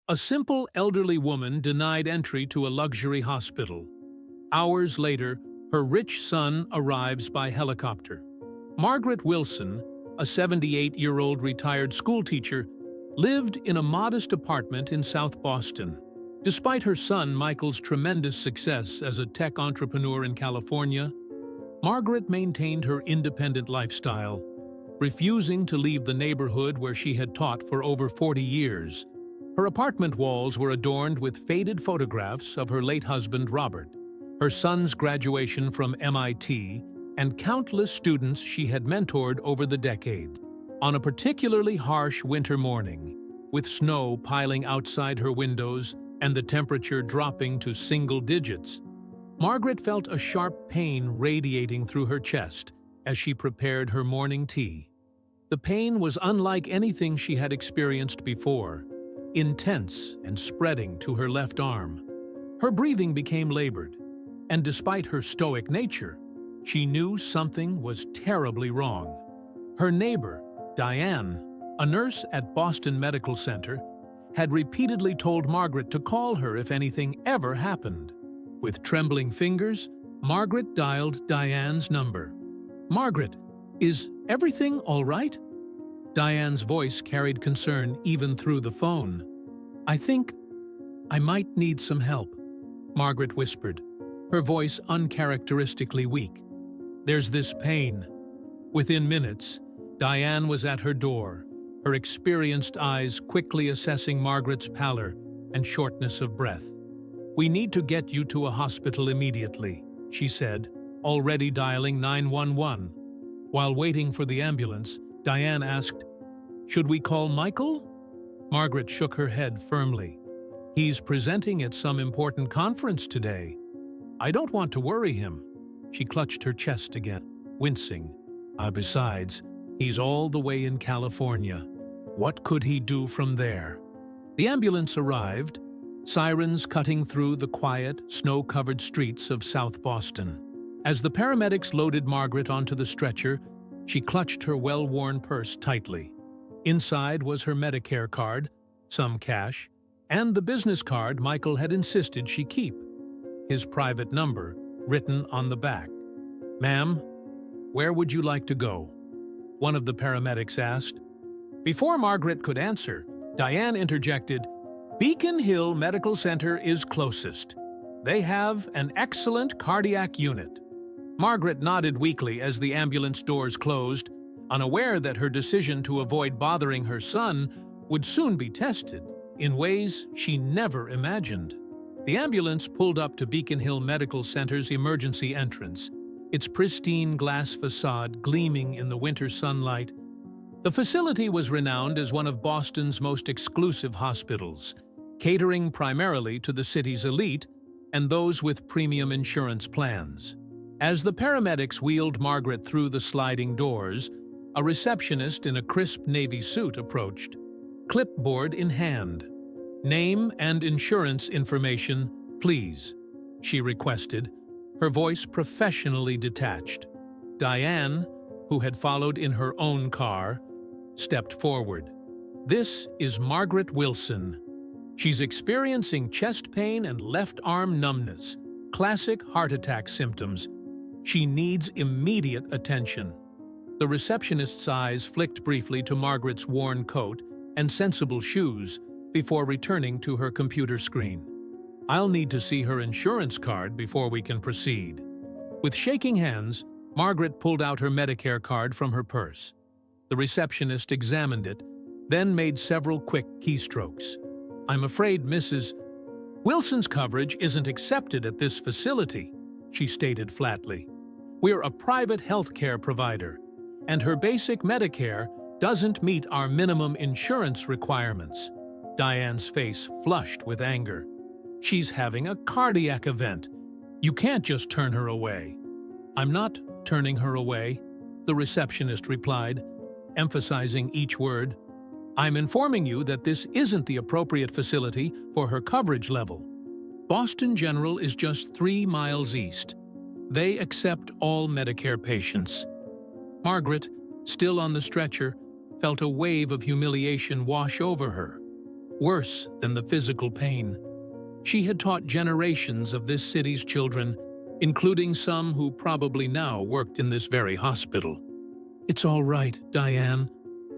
A simple elderly woman denied entry to a luxury hospital. Hours later, her rich son arrives by helicopter. Margaret Wilson, a 78-year-old retired schoolteacher, lived in a modest apartment in South Boston. Despite her son Michael's tremendous success as a tech entrepreneur in California, Margaret maintained her independent lifestyle, refusing to leave the neighborhood where she had taught for over 40 years. Her apartment walls were adorned with faded photographs of her late husband Robert, her son's graduation from MIT, and countless students she had mentored over the decades. On a particularly harsh winter morning, with snow piling outside her windows and the temperature dropping to single digits, Margaret felt a sharp pain radiating through her chest as she prepared her morning tea. The pain was unlike anything she had experienced before, intense and spreading to her left arm. Her breathing became labored, and despite her stoic nature, she knew something was terribly wrong. Her neighbor, Diane, a nurse at Boston Medical Center, had repeatedly told Margaret to call her if anything ever happened. With trembling fingers, Margaret dialed Diane's number. "Margaret, is everything all right?" Diane's voice carried concern even through the phone. "I think I might need some help," Margaret whispered, her voice uncharacteristically weak. "There's this pain." Within minutes, Diane was at her door, her experienced eyes quickly assessing Margaret's pallor and shortness of breath. "We need to get you to a hospital immediately," she said, already dialing 911. While waiting for the ambulance, Diane asked, "Should we call Michael?" Margaret shook her head firmly. "He's presenting at some important conference today. I don't want to worry him." She clutched her chest again, wincing. Besides, he's all the way in California. What could he do from there?" The ambulance arrived, sirens cutting through the quiet, snow-covered streets of South Boston. As the paramedics loaded Margaret onto the stretcher, she clutched her well-worn purse tightly. Inside was her Medicare card, some cash, and the business card Michael had insisted she keep, his private number written on the back. "Ma'am, where would you like to go?" one of the paramedics asked. Before Margaret could answer, Diane interjected, "Beacon Hill Medical Center is closest. They have an excellent cardiac unit." Margaret nodded weakly as the ambulance doors closed, unaware that her decision to avoid bothering her son would soon be tested in ways she never imagined. The ambulance pulled up to Beacon Hill Medical Center's emergency entrance, its pristine glass facade gleaming in the winter sunlight. The facility was renowned as one of Boston's most exclusive hospitals, catering primarily to the city's elite and those with premium insurance plans. As the paramedics wheeled Margaret through the sliding doors, a receptionist in a crisp navy suit approached, clipboard in hand. "Name and insurance information, please," she requested, her voice professionally detached. Diane, who had followed in her own car, stepped forward. "This is Margaret Wilson. She's experiencing chest pain and left arm numbness, classic heart attack symptoms. She needs immediate attention." The receptionist's eyes flicked briefly to Margaret's worn coat and sensible shoes before returning to her computer screen. "I'll need to see her insurance card before we can proceed." With shaking hands, Margaret pulled out her Medicare card from her purse. The receptionist examined it, then made several quick keystrokes. "I'm afraid Mrs. Wilson's coverage isn't accepted at this facility," she stated flatly. "We're a private health care provider, and her basic Medicare doesn't meet our minimum insurance requirements." Diane's face flushed with anger. "She's having a cardiac event. You can't just turn her away." "I'm not turning her away," the receptionist replied, emphasizing each word. "I'm informing you that this isn't the appropriate facility for her coverage level. Boston General is just 3 miles east. They accept all Medicare patients." Margaret, still on the stretcher, felt a wave of humiliation wash over her. worse than the physical pain. She had taught generations of this city's children, including some who probably now worked in this very hospital. "It's all right, Diane,"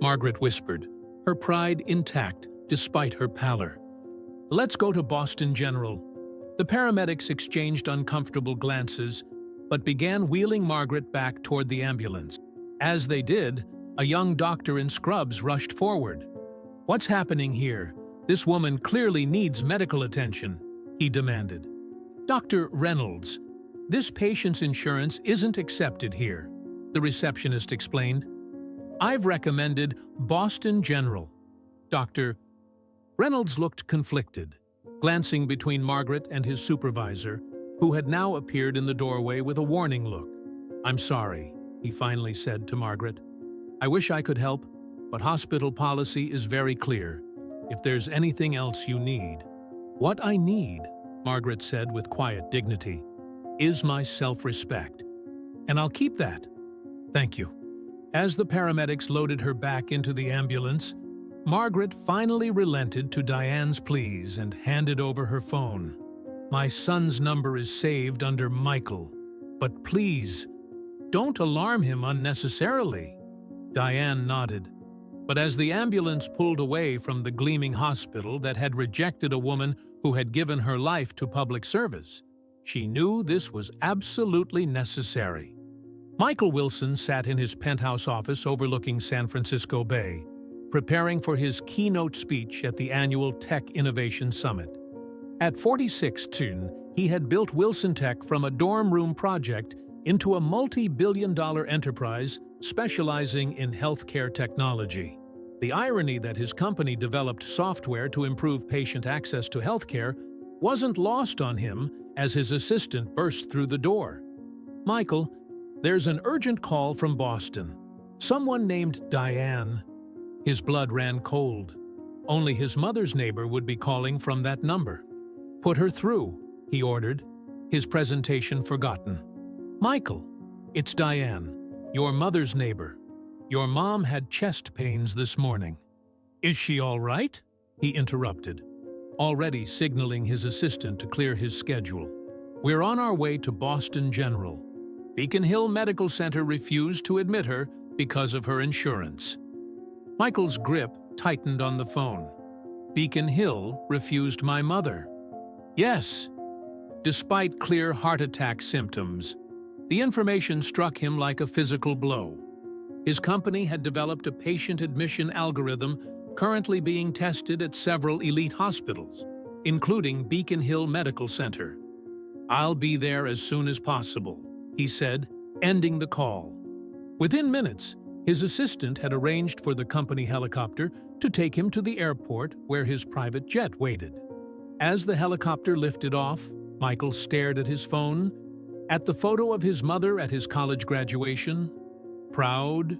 Margaret whispered, her pride intact despite her pallor. "Let's go to Boston General." The paramedics exchanged uncomfortable glances, but began wheeling Margaret back toward the ambulance. As they did, a young doctor in scrubs rushed forward. "What's happening here? This woman clearly needs medical attention," he demanded. "Dr. Reynolds, this patient's insurance isn't accepted here," the receptionist explained. "I've recommended Boston General." Dr. Reynolds looked conflicted, glancing between Margaret and his supervisor, who had now appeared in the doorway with a warning look. "I'm sorry," he finally said to Margaret. "I wish I could help, but hospital policy is very clear. If there's anything else you need—" "What I need," Margaret said with quiet dignity, "is my self-respect. And I'll keep that. Thank you." As the paramedics loaded her back into the ambulance, Margaret finally relented to Diane's pleas and handed over her phone. "My son's number is saved under Michael, but please, don't alarm him unnecessarily." Diane nodded. But as the ambulance pulled away from the gleaming hospital that had rejected a woman who had given her life to public service, she knew this was absolutely necessary. Michael Wilson sat in his penthouse office overlooking San Francisco Bay, preparing for his keynote speech at the annual Tech Innovation Summit. At 46, he had built Wilson Tech from a dorm room project into a multi-billion-dollar enterprise specializing in healthcare technology. The irony that his company developed software to improve patient access to healthcare wasn't lost on him as his assistant burst through the door. "Michael, there's an urgent call from Boston. Someone named Diane." His blood ran cold. Only his mother's neighbor would be calling from that number. "Put her through," he ordered, his presentation forgotten. "Michael, it's Diane, your mother's neighbor. Your mom had chest pains this morning." "Is she all right?" he interrupted, already signaling his assistant to clear his schedule. "We're on our way to Boston General. Beacon Hill Medical Center refused to admit her because of her insurance." Michael's grip tightened on the phone. "Beacon Hill refused my mother." "Yes." Despite clear heart attack symptoms, the information struck him like a physical blow. His company had developed a patient admission algorithm currently being tested at several elite hospitals, including Beacon Hill Medical Center. "I'll be there as soon as possible," he said, ending the call. Within minutes, his assistant had arranged for the company helicopter to take him to the airport where his private jet waited. As the helicopter lifted off, Michael stared at his phone, at the photo of his mother at his college graduation, proud,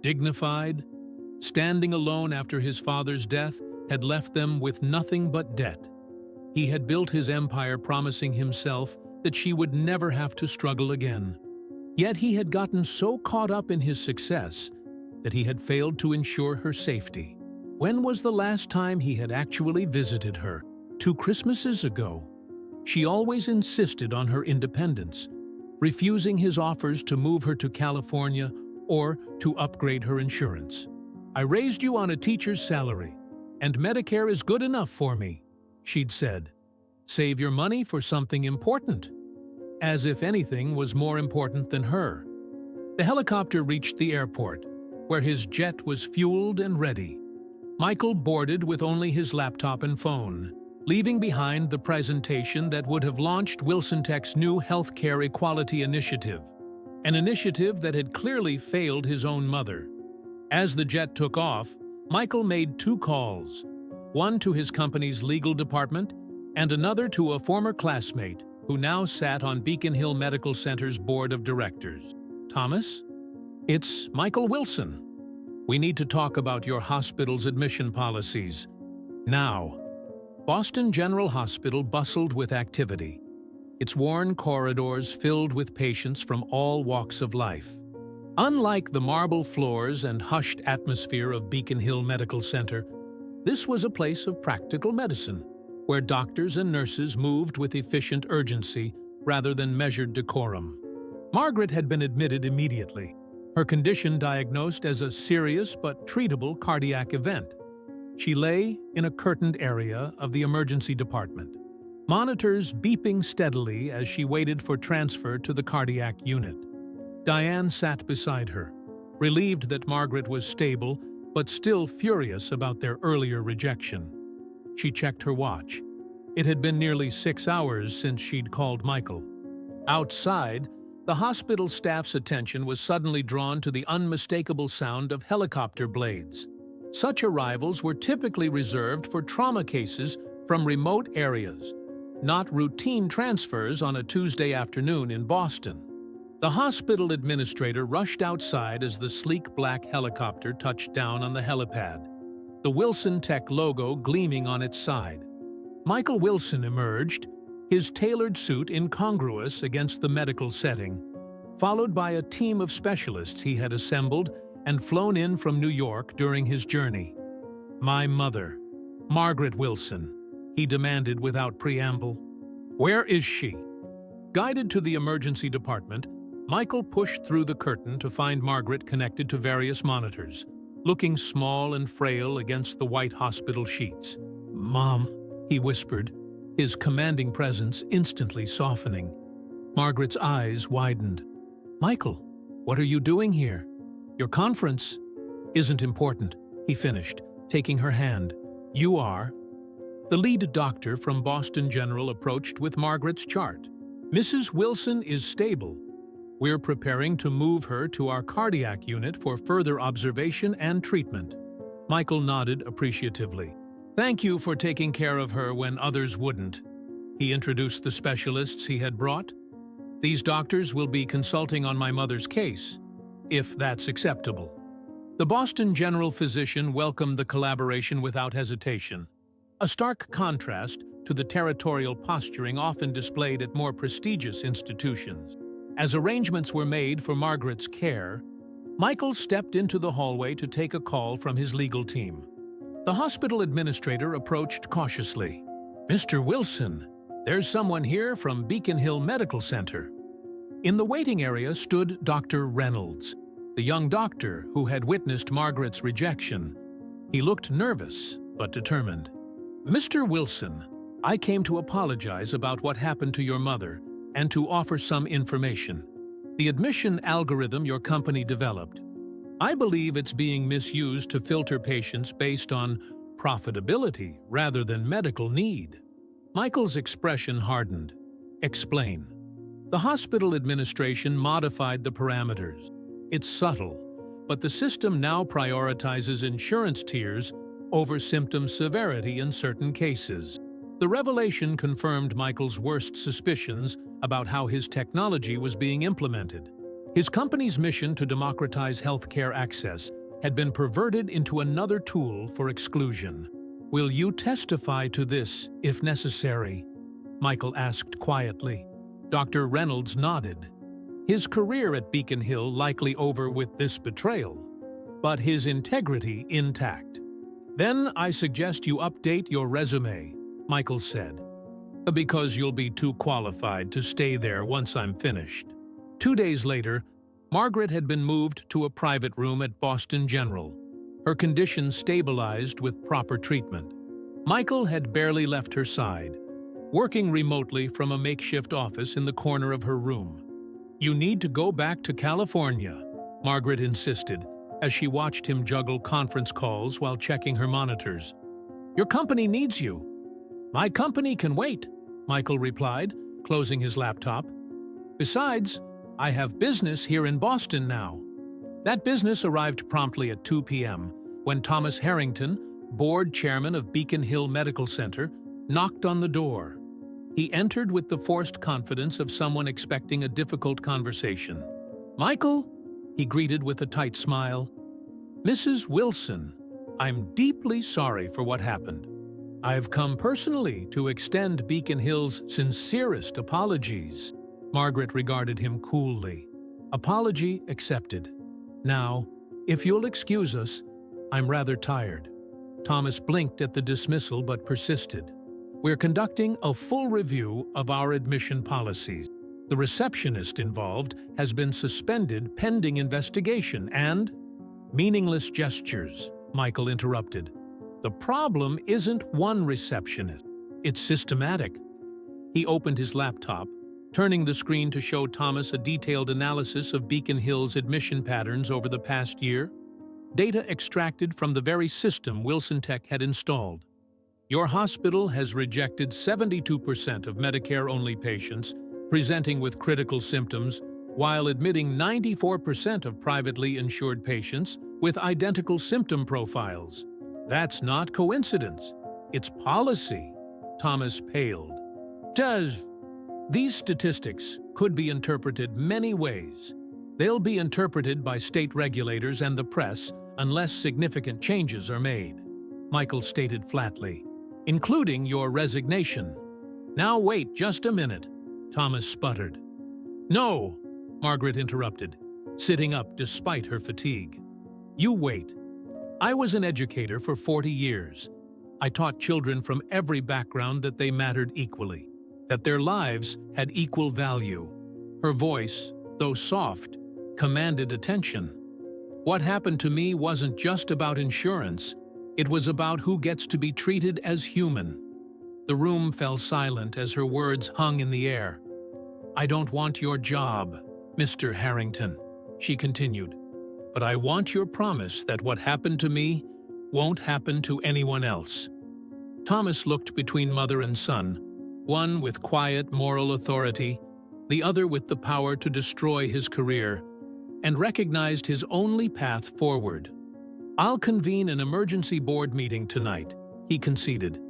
dignified, standing alone after his father's death had left them with nothing but debt. He had built his empire promising himself that she would never have to struggle again. Yet he had gotten so caught up in his success that he had failed to ensure her safety. When was the last time he had actually visited her? 2 Christmases ago. She always insisted on her independence, refusing his offers to move her to California or to upgrade her insurance. "I raised you on a teacher's salary, and Medicare is good enough for me," she'd said. "Save your money for something important." As if anything was more important than her. The helicopter reached the airport, where his jet was fueled and ready. Michael boarded with only his laptop and phone, leaving behind the presentation that would have launched Wilson Tech's new healthcare equality initiative, an initiative that had clearly failed his own mother. As the jet took off, Michael made 2 calls, one to his company's legal department and another to a former classmate who now sat on Beacon Hill Medical Center's board of directors. "Thomas? It's Michael Wilson. We need to talk about your hospital's admission policies. Now." Boston General Hospital bustled with activity, its worn corridors filled with patients from all walks of life. Unlike the marble floors and hushed atmosphere of Beacon Hill Medical Center, This was a place of practical medicine, where doctors and nurses moved with efficient urgency rather than measured decorum. Margaret had been admitted immediately, her condition diagnosed as a serious but treatable cardiac event. She lay in a curtained area of the emergency department, monitors beeping steadily as she waited for transfer to the cardiac unit. Diane sat beside her, relieved that Margaret was stable but still furious about their earlier rejection. She checked her watch. It had been nearly 6 hours since she'd called Michael. Outside, the hospital staff's attention was suddenly drawn to the unmistakable sound of helicopter blades. Such arrivals were typically reserved for trauma cases from remote areas, not routine transfers on a Tuesday afternoon in Boston. The hospital administrator rushed outside as the sleek black helicopter touched down on the helipad, the Wilson Tech logo gleaming on its side. Michael Wilson emerged, his tailored suit incongruous against the medical setting, followed by a team of specialists he had assembled and flown in from New York during his journey. "My mother, Margaret Wilson," he demanded without preamble. "Where is she?" Guided to the emergency department, Michael pushed through the curtain to find Margaret connected to various monitors, looking small and frail against the white hospital sheets. "Mom," he whispered, his commanding presence instantly softening. Margaret's eyes widened. "Michael, what are you doing here? Your conference isn't important," he finished, taking her hand. "You are." The lead doctor from Boston General approached with Margaret's chart. "Mrs. Wilson is stable. We're preparing to move her to our cardiac unit for further observation and treatment." Michael nodded appreciatively. "Thank you for taking care of her when others wouldn't." He introduced the specialists he had brought. "These doctors will be consulting on my mother's case, if that's acceptable." The Boston General physician welcomed the collaboration without hesitation, a stark contrast to the territorial posturing often displayed at more prestigious institutions. As arrangements were made for Margaret's care, Michael stepped into the hallway to take a call from his legal team. The hospital administrator approached cautiously. "Mr. Wilson, there's someone here from Beacon Hill Medical Center." In the waiting area stood Dr. Reynolds, the young doctor who had witnessed Margaret's rejection. He looked nervous but determined. "Mr. Wilson, I came to apologize about what happened to your mother and to offer some information. The admission algorithm your company developed. I believe it's being misused to filter patients based on profitability rather than medical need." Michael's expression hardened. "Explain." The hospital administration modified the parameters. It's subtle, but the system now prioritizes insurance tiers over symptom severity in certain cases. The revelation confirmed Michael's worst suspicions about how his technology was being implemented. His company's mission to democratize healthcare access had been perverted into another tool for exclusion. "Will you testify to this, if necessary?" Michael asked quietly. Dr. Reynolds nodded. His career at Beacon Hill likely over with this betrayal, but his integrity intact. "Then I suggest you update your resume," Michael said, "because you'll be too qualified to stay there once I'm finished." 2 days later, Margaret had been moved to a private room at Boston General, her condition stabilized with proper treatment. Michael had barely left her side, working remotely from a makeshift office in the corner of her room. "You need to go back to California," Margaret insisted, as she watched him juggle conference calls while checking her monitors. "Your company needs you." "My company can wait," Michael replied, closing his laptop. "Besides, I have business here in Boston now." That business arrived promptly at 2 p.m. when Thomas Harrington, board chairman of Beacon Hill Medical Center, knocked on the door. He entered with the forced confidence of someone expecting a difficult conversation. "Michael," he greeted with a tight smile. "Mrs. Wilson, I'm deeply sorry for what happened. I've come personally to extend Beacon Hill's sincerest apologies." Margaret regarded him coolly. "Apology accepted. Now, if you'll excuse us, I'm rather tired." Thomas blinked at the dismissal but persisted. "We're conducting a full review of our admission policies. The receptionist involved has been suspended pending investigation and—" "Meaningless gestures," Michael interrupted. "The problem isn't one receptionist. It's systematic." He opened his laptop, turning the screen to show Thomas a detailed analysis of Beacon Hill's admission patterns over the past year. Data extracted from the very system Wilson Tech had installed. "Your hospital has rejected 72% of Medicare-only patients presenting with critical symptoms, while admitting 94% of privately insured patients with identical symptom profiles. That's not coincidence. It's policy." Thomas paled. These statistics could be interpreted many ways. They'll be interpreted by state regulators and the press unless significant changes are made, Michael stated flatly, "including your resignation." "Now wait just a minute," Thomas sputtered. "No," Margaret interrupted, sitting up despite her fatigue. "You wait. I was an educator for 40 years. I taught children from every background that they mattered equally, that their lives had equal value." Her voice, though soft, commanded attention. "What happened to me wasn't just about insurance. It was about who gets to be treated as human." The room fell silent as her words hung in the air. "I don't want your job, Mr. Harrington," she continued, "but I want your promise that what happened to me won't happen to anyone else." Thomas looked between mother and son, one with quiet moral authority, the other with the power to destroy his career, and recognized his only path forward. "I'll convene an emergency board meeting tonight," he conceded.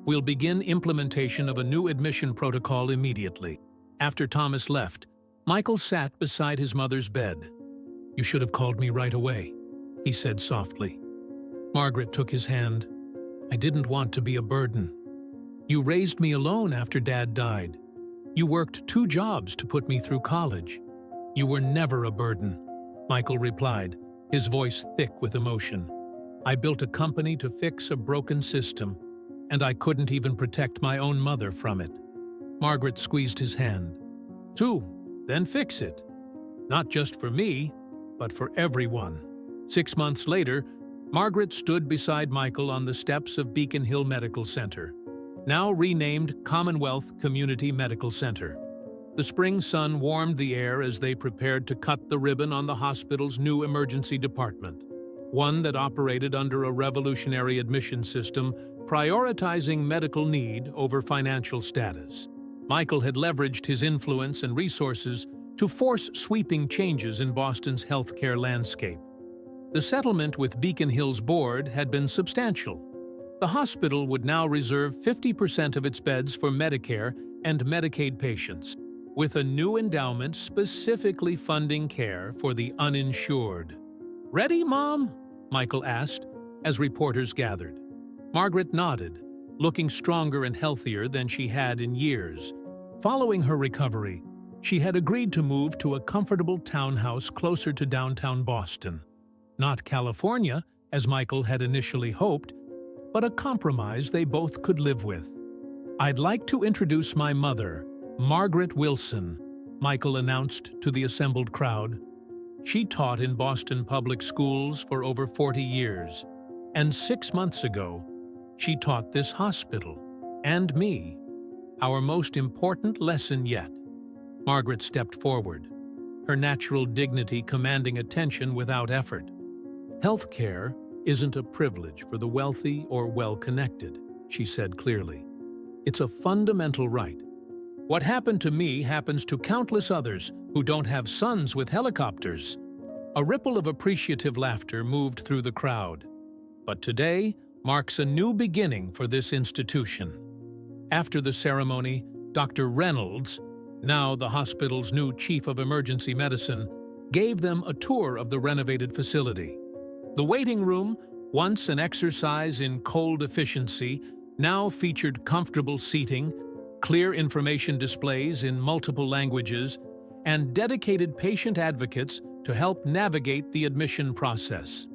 "We'll begin implementation of a new admission protocol immediately." After Thomas left, Michael sat beside his mother's bed. "You should have called me right away," he said softly. Margaret took his hand. "I didn't want to be a burden. You raised me alone after Dad died. You worked 2 jobs to put me through college. You were never a burden," Michael replied, his voice thick with emotion. "I built a company to fix a broken system, and I couldn't even protect my own mother from it." Margaret squeezed his hand. Then fix it. Not just for me, but for everyone." 6 months later, Margaret stood beside Michael on the steps of Beacon Hill Medical Center, now renamed Commonwealth Community Medical Center. The spring sun warmed the air as they prepared to cut the ribbon on the hospital's new emergency department, one that operated under a revolutionary admission system prioritizing medical need over financial status. Michael had leveraged his influence and resources to force sweeping changes in Boston's healthcare landscape. The settlement with Beacon Hill's board had been substantial. The hospital would now reserve 50% of its beds for Medicare and Medicaid patients, with a new endowment specifically funding care for the uninsured. "Ready, Mom?" Michael asked, as reporters gathered. Margaret nodded, looking stronger and healthier than she had in years. Following her recovery, she had agreed to move to a comfortable townhouse closer to downtown Boston. Not California, as Michael had initially hoped, but a compromise they both could live with. "I'd like to introduce my mother, Margaret Wilson," Michael announced to the assembled crowd. She taught in Boston public schools for over 40 years, and 6 months ago, she taught this hospital, and me, our most important lesson yet. Margaret stepped forward, her natural dignity commanding attention without effort. "Healthcare isn't a privilege for the wealthy or well-connected," she said clearly. "It's a fundamental right. What happened to me happens to countless others who don't have sons with helicopters." A ripple of appreciative laughter moved through the crowd. But today marks a new beginning for this institution. After the ceremony, Dr. Reynolds, now the hospital's new chief of emergency medicine, gave them a tour of the renovated facility. The waiting room, once an exercise in cold efficiency, now featured comfortable seating, clear information displays in multiple languages, and dedicated patient advocates to help navigate the admission process.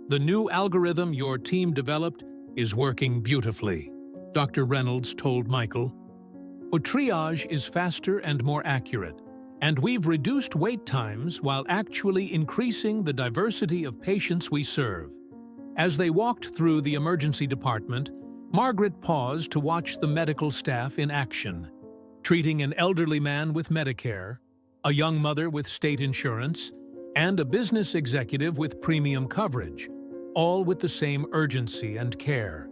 "The new algorithm your team developed is working beautifully," Dr. Reynolds told Michael. "Triage is faster and more accurate, and we've reduced wait times while actually increasing the diversity of patients we serve." As they walked through the emergency department, Margaret paused to watch the medical staff in action, treating an elderly man with Medicare, a young mother with state insurance, and a business executive with premium coverage, all with the same urgency and care.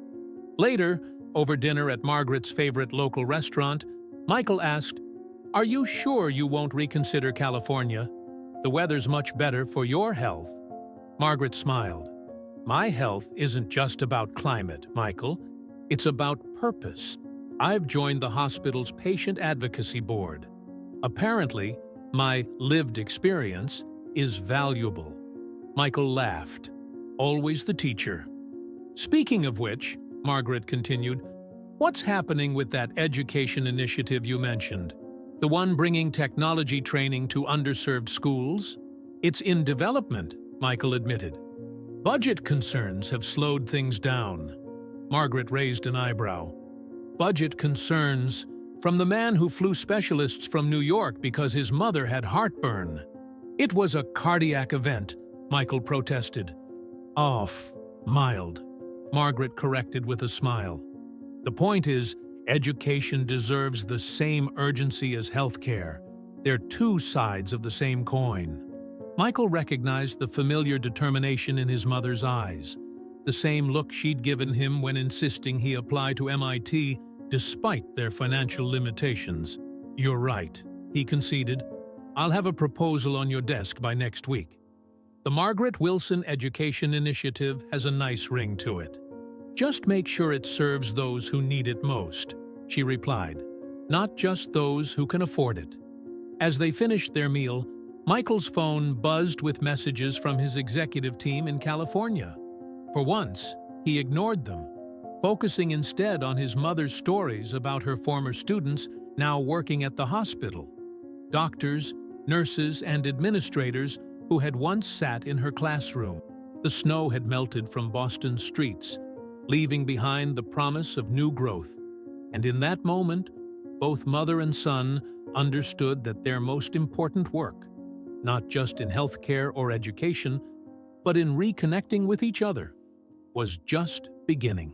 Later, over dinner at Margaret's favorite local restaurant, Michael asked, "Are you sure you won't reconsider California? The weather's much better for your health." Margaret smiled. "My health isn't just about climate, Michael. It's about purpose. I've joined the hospital's patient advocacy board. Apparently, my lived experience is valuable." Michael laughed. Always the teacher. "Speaking of which," Margaret continued, "what's happening with that education initiative you mentioned? The one bringing technology training to underserved schools?" "It's in development," Michael admitted. "Budget concerns have slowed things down." Margaret raised an eyebrow. "Budget concerns? From the man who flew specialists from New York because his mother had heartburn." "It was a cardiac event," Michael protested. Mild," Margaret corrected with a smile. "The point is, education deserves the same urgency as healthcare. They're two sides of the same coin." Michael recognized the familiar determination in his mother's eyes, the same look she'd given him when insisting he apply to MIT despite their financial limitations. "You're right," he conceded. "I'll have a proposal on your desk by next week." The Margaret Wilson Education Initiative has a nice ring to it. "Just make sure it serves those who need it most," she replied, "not just those who can afford it." As they finished their meal, Michael's phone buzzed with messages from his executive team in California. For once, he ignored them, focusing instead on his mother's stories about her former students now working at the hospital. Doctors, nurses, and administrators who had once sat in her classroom. The snow had melted from Boston's streets, leaving behind the promise of new growth. And in that moment, both mother and son understood that their most important work, not just in healthcare or education, but in reconnecting with each other, was just beginning.